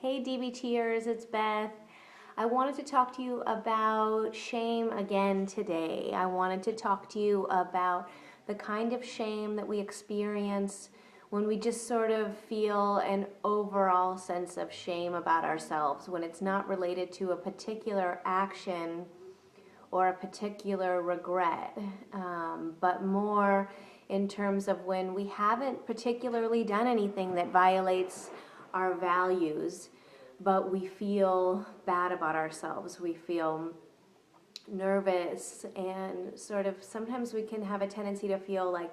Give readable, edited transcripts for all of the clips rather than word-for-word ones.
Hey DBTers, it's Beth. I wanted to talk to you about shame again today. I wanted to talk to you about the kind of shame that we experience when we just sort of feel an overall sense of shame about ourselves, when it's not related to a particular action or a particular regret, but more in terms of when we haven't particularly done anything that violates our values, but we feel bad about ourselves. We feel nervous, and sort of sometimes we can have a tendency to feel like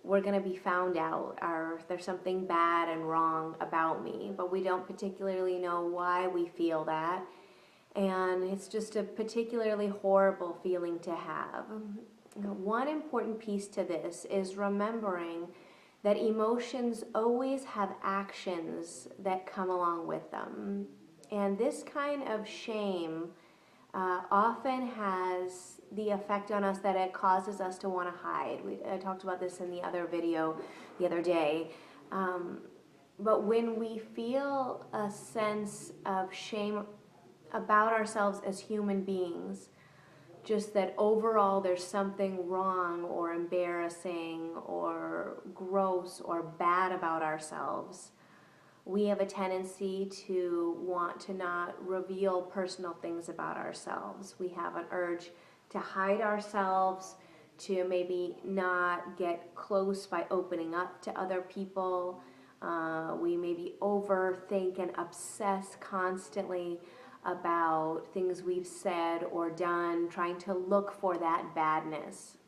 we're going to be found out, or there's something bad and wrong about me, but we don't particularly know why we feel that. And it's just a particularly horrible feeling to have. One important piece to this is remembering that emotions always have actions that come along with them. And this kind of shame often has the effect on us that it causes us to want to hide. I talked about this in the other video the other day. But when we feel a sense of shame about ourselves as human beings, just that overall there's something wrong or embarrassing or gross or bad about ourselves, we have a tendency to want to not reveal personal things about ourselves. We have an urge to hide ourselves, to maybe not get close by opening up to other people. We maybe overthink and obsess constantly about things we've said or done, trying to look for that badness.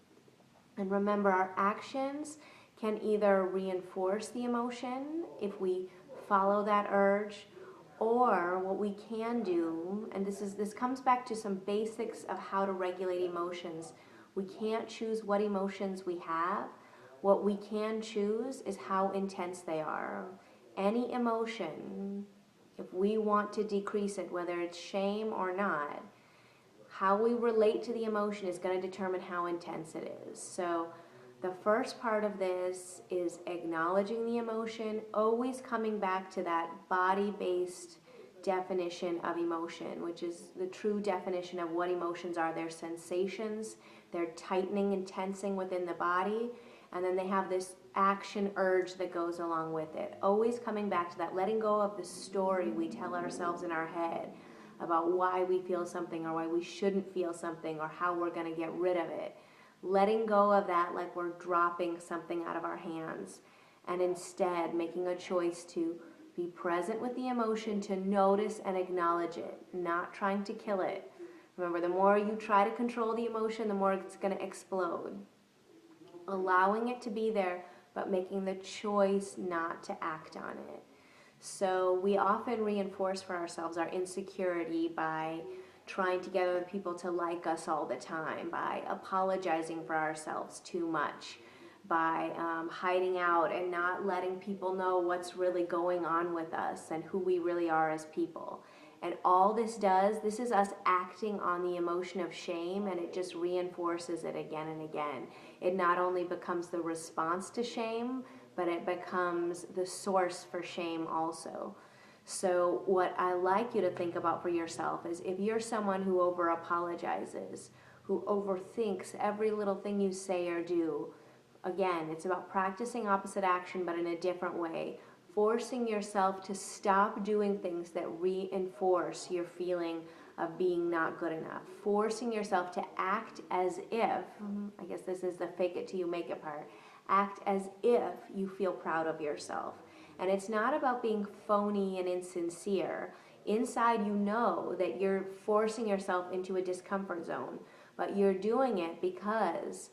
And remember, our actions can either reinforce the emotion if we follow that urge, or what we can do, and this comes back to some basics of how to regulate emotions. We can't choose what emotions we have. What we can choose is how intense they are. Any emotion, if we want to decrease it, whether it's shame or not, how we relate to the emotion is going to determine how intense it is. So the first part of this is acknowledging the emotion, always coming back to that body-based definition of emotion, which is the true definition of what emotions are. They're sensations, they're tightening and tensing within the body, and then they have this action urge that goes along with it. Always coming back to that, letting go of the story we tell ourselves in our head about why we feel something or why we shouldn't feel something or how we're going to get rid of it. Letting go of that like we're dropping something out of our hands, and instead making a choice to be present with the emotion, to notice and acknowledge it, not trying to kill it. Remember, the more you try to control the emotion, the more it's going to explode. Allowing it to be there, but making the choice not to act on it. So we often reinforce for ourselves our insecurity by trying to get other people to like us all the time, by apologizing for ourselves too much, by hiding out and not letting people know what's really going on with us and who we really are as people. And all this is us acting on the emotion of shame, and it just reinforces it again and again. It not only becomes the response to shame, but it becomes the source for shame also. So what I like you to think about for yourself is, if you're someone who over apologizes, who overthinks every little thing you say or do, again, it's about practicing opposite action but in a different way. Forcing yourself to stop doing things that reinforce your feeling of being not good enough. Forcing yourself to act as if, I guess this is the fake it till you make it part, act as if you feel proud of yourself. And it's not about being phony and insincere. Inside, you know that you're forcing yourself into a discomfort zone, but you're doing it because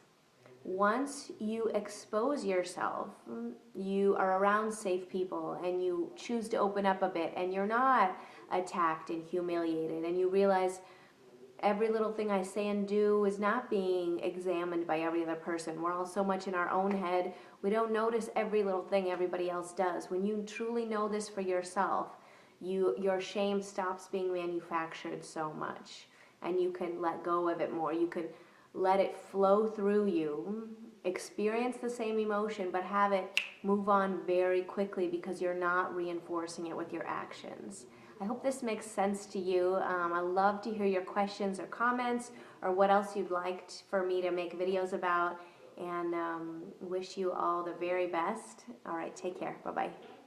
once you expose yourself, you are around safe people and you choose to open up a bit and you're not attacked and humiliated, and you realize every little thing I say and do is not being examined by every other person. We're all so much in our own head, we don't notice every little thing everybody else does. When you truly know this for yourself, your shame stops being manufactured so much, and you can let go of it more. You can let it flow through you. experience the same emotion, but have it move on very quickly because you're not reinforcing it with your actions. I hope this makes sense to you. I love to hear your questions or comments or what else you'd like for me to make videos about, and wish you all the very best. All right, take care. Bye-bye.